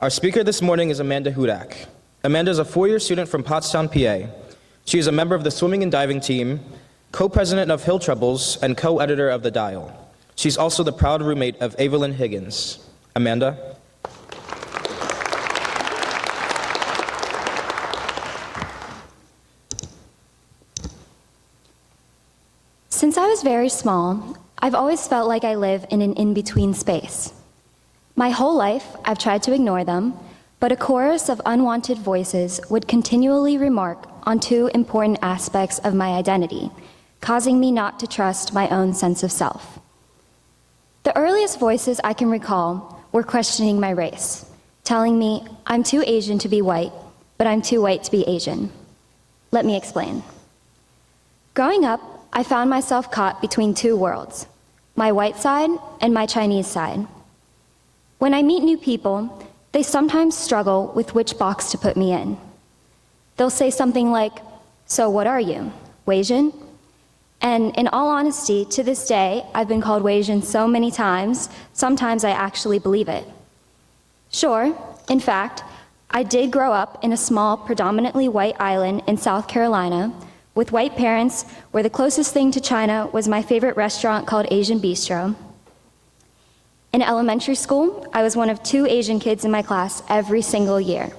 Our speaker this morning is Amanda Hudak. Amanda is a four-year student from Pottstown, PA. She is a member of the swimming and diving team, co-president of Hill Troubles, and co-editor of The Dial. She's also the proud roommate of Evelyn Higgins. Amanda? Since I was very small, I've always felt like I live in an in-between space. My whole life, I've tried to ignore them, but a chorus of unwanted voices would continually remark on two important aspects of my identity, causing me not to trust my own sense of self. The earliest voices I can recall were questioning my race, telling me I'm too Asian to be white, but I'm too white to be Asian. Let me explain. Growing up, I found myself caught between two worlds, my white side and my Chinese side. When I meet new people, they sometimes struggle with which box to put me in. They'll say something like, "So what are you, Wasian?" And in all honesty, to this day, I've been called Wasian so many times, sometimes I actually believe it. Sure, in fact, I did grow up in a small, predominantly white island in South Carolina with white parents where the closest thing to China was my favorite restaurant called Asian Bistro. In elementary school, I was one of two Asian kids in my class every single year.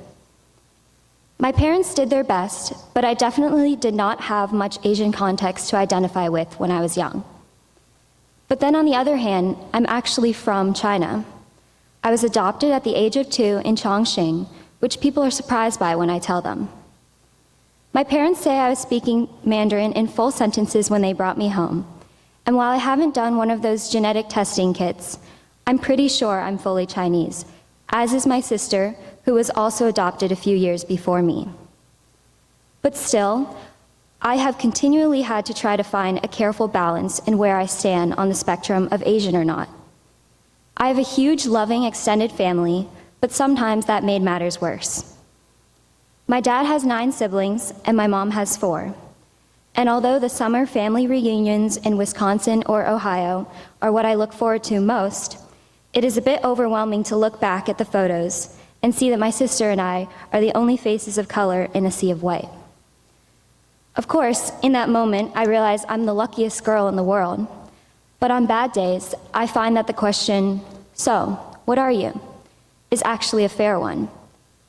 My parents did their best, but I definitely did not have much Asian context to identify with when I was young. But then on the other hand, I'm actually from China. I was adopted at the age of 2 in Chongqing, which people are surprised by when I tell them. My parents say I was speaking Mandarin in full sentences when they brought me home, and while I haven't done one of those genetic testing kits, I'm pretty sure I'm fully Chinese, as is my sister, who was also adopted a few years before me. But still, I have continually had to try to find a careful balance in where I stand on the spectrum of Asian or not. I have a huge, loving, extended family, but sometimes that made matters worse. My dad has 9 siblings, and my mom has 4. And although the summer family reunions in Wisconsin or Ohio are what I look forward to most, it is a bit overwhelming to look back at the photos and see that my sister and I are the only faces of color in a sea of white. Of course, in that moment, I realize I'm the luckiest girl in the world. But on bad days, I find that the question, "So, what are you?" is actually a fair one.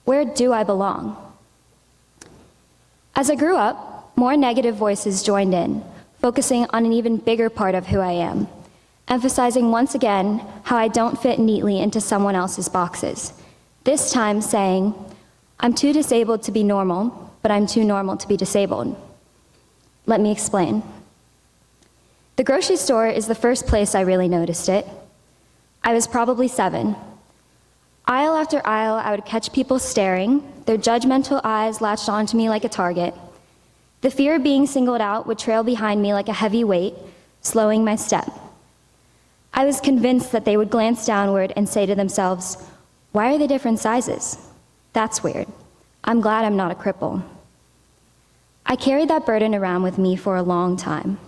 Where do I belong? As I grew up, more negative voices joined in, focusing on an even bigger part of who I am, emphasizing once again how I don't fit neatly into someone else's boxes. This time saying, "I'm too disabled to be normal, but I'm too normal to be disabled." Let me explain. The grocery store is the first place I really noticed it. I was probably 7. Aisle after aisle, I would catch people staring, their judgmental eyes latched onto me like a target. The fear of being singled out would trail behind me like a heavy weight, slowing my step. I was convinced that they would glance downward and say to themselves, "Why are they different sizes? That's weird. I'm glad I'm not a cripple." I carried that burden around with me for a long time.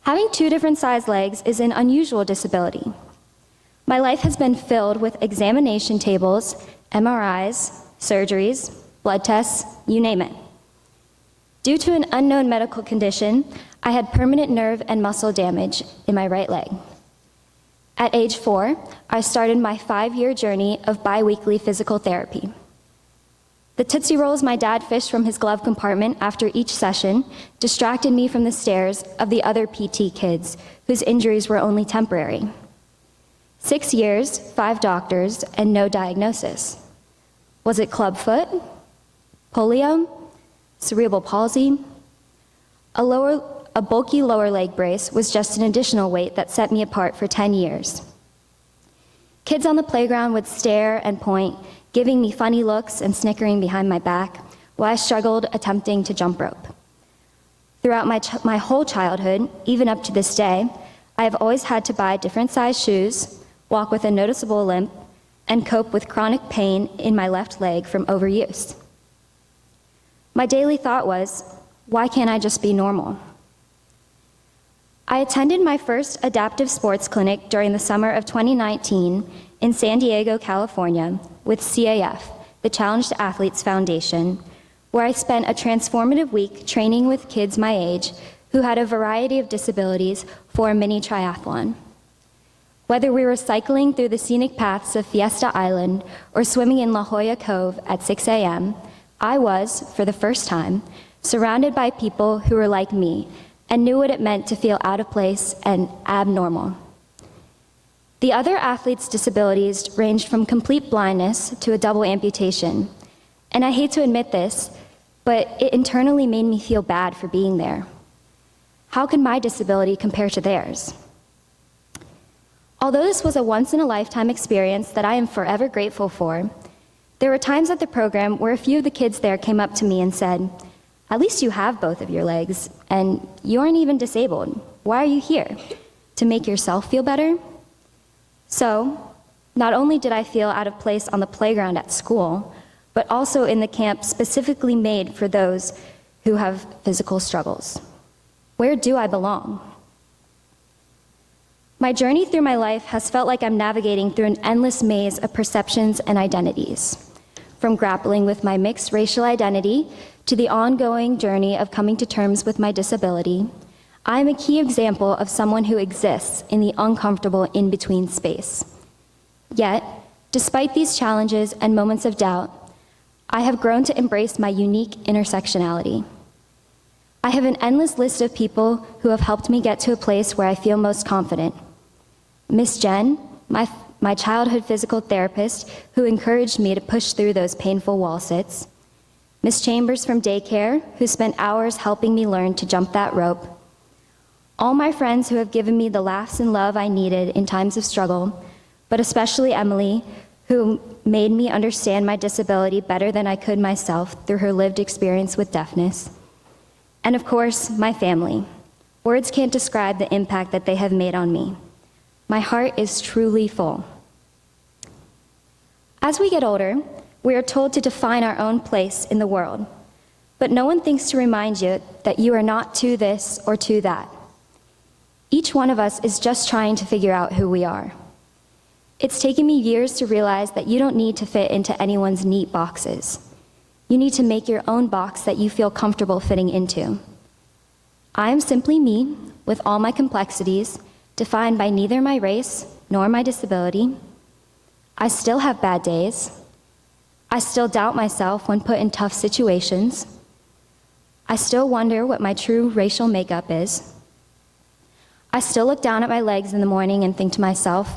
Having 2 different size legs is an unusual disability. My life has been filled with examination tables, MRIs, surgeries, blood tests, you name it. Due to an unknown medical condition, I had permanent nerve and muscle damage in my right leg. At age 4, I started my 5-year journey of bi-weekly physical therapy. The Tootsie Rolls my dad fished from his glove compartment after each session distracted me from the stares of the other PT kids whose injuries were only temporary. 6 years, 5 doctors, and no diagnosis. Was it clubfoot? Polio? Cerebral palsy? A bulky lower leg brace was just an additional weight that set me apart for 10 years. Kids on the playground would stare and point, giving me funny looks and snickering behind my back, while I struggled attempting to jump rope. Throughout my whole childhood, even up to this day, I have always had to buy different size shoes, walk with a noticeable limp, and cope with chronic pain in my left leg from overuse. My daily thought was, why can't I just be normal? I attended my first adaptive sports clinic during the summer of 2019 in San Diego, California, with CAF, the Challenged Athletes Foundation, where I spent a transformative week training with kids my age who had a variety of disabilities for a mini triathlon. Whether we were cycling through the scenic paths of Fiesta Island or swimming in La Jolla Cove at 6 a.m., I was, for the first time, surrounded by people who were like me and knew what it meant to feel out of place and abnormal. The other athletes' disabilities ranged from complete blindness to a double amputation, and I hate to admit this, but it internally made me feel bad for being there. How could my disability compare to theirs? Although this was a once-in-a-lifetime experience that I am forever grateful for, there were times at the program where a few of the kids there came up to me and said, "At least you have both of your legs, and you aren't even disabled. Why are you here? To make yourself feel better?" So, not only did I feel out of place on the playground at school, but also in the camp specifically made for those who have physical struggles. Where do I belong? My journey through my life has felt like I'm navigating through an endless maze of perceptions and identities. From grappling with my mixed racial identity to the ongoing journey of coming to terms with my disability, I am a key example of someone who exists in the uncomfortable in-between space. Yet, despite these challenges and moments of doubt, I have grown to embrace my unique intersectionality. I have an endless list of people who have helped me get to a place where I feel most confident. Miss Jen, my childhood physical therapist who encouraged me to push through those painful wall sits. Miss Chambers from daycare, who spent hours helping me learn to jump that rope. All my friends who have given me the laughs and love I needed in times of struggle, but especially Emily, who made me understand my disability better than I could myself through her lived experience with deafness. And of course, my family. Words can't describe the impact that they have made on me. My heart is truly full. As we get older, we are told to define our own place in the world, but no one thinks to remind you that you are not to this or to that. Each one of us is just trying to figure out who we are. It's taken me years to realize that you don't need to fit into anyone's neat boxes. You need to make your own box that you feel comfortable fitting into. I am simply me, with all my complexities, defined by neither my race nor my disability. I still have bad days. I still doubt myself when put in tough situations. I still wonder what my true racial makeup is. I still look down at my legs in the morning and think to myself,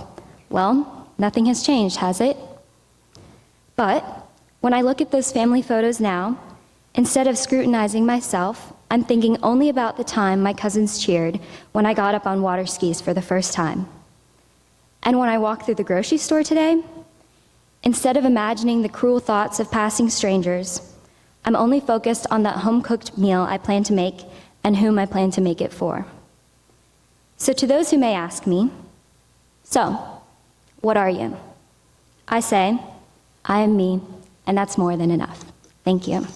well, nothing has changed, has it? But when I look at those family photos now, instead of scrutinizing myself, I'm thinking only about the time my cousins cheered when I got up on water skis for the first time. And when I walk through the grocery store today, instead of imagining the cruel thoughts of passing strangers, I'm only focused on that home-cooked meal I plan to make and whom I plan to make it for. So to those who may ask me, so, what are you? I say, I am me, and that's more than enough. Thank you.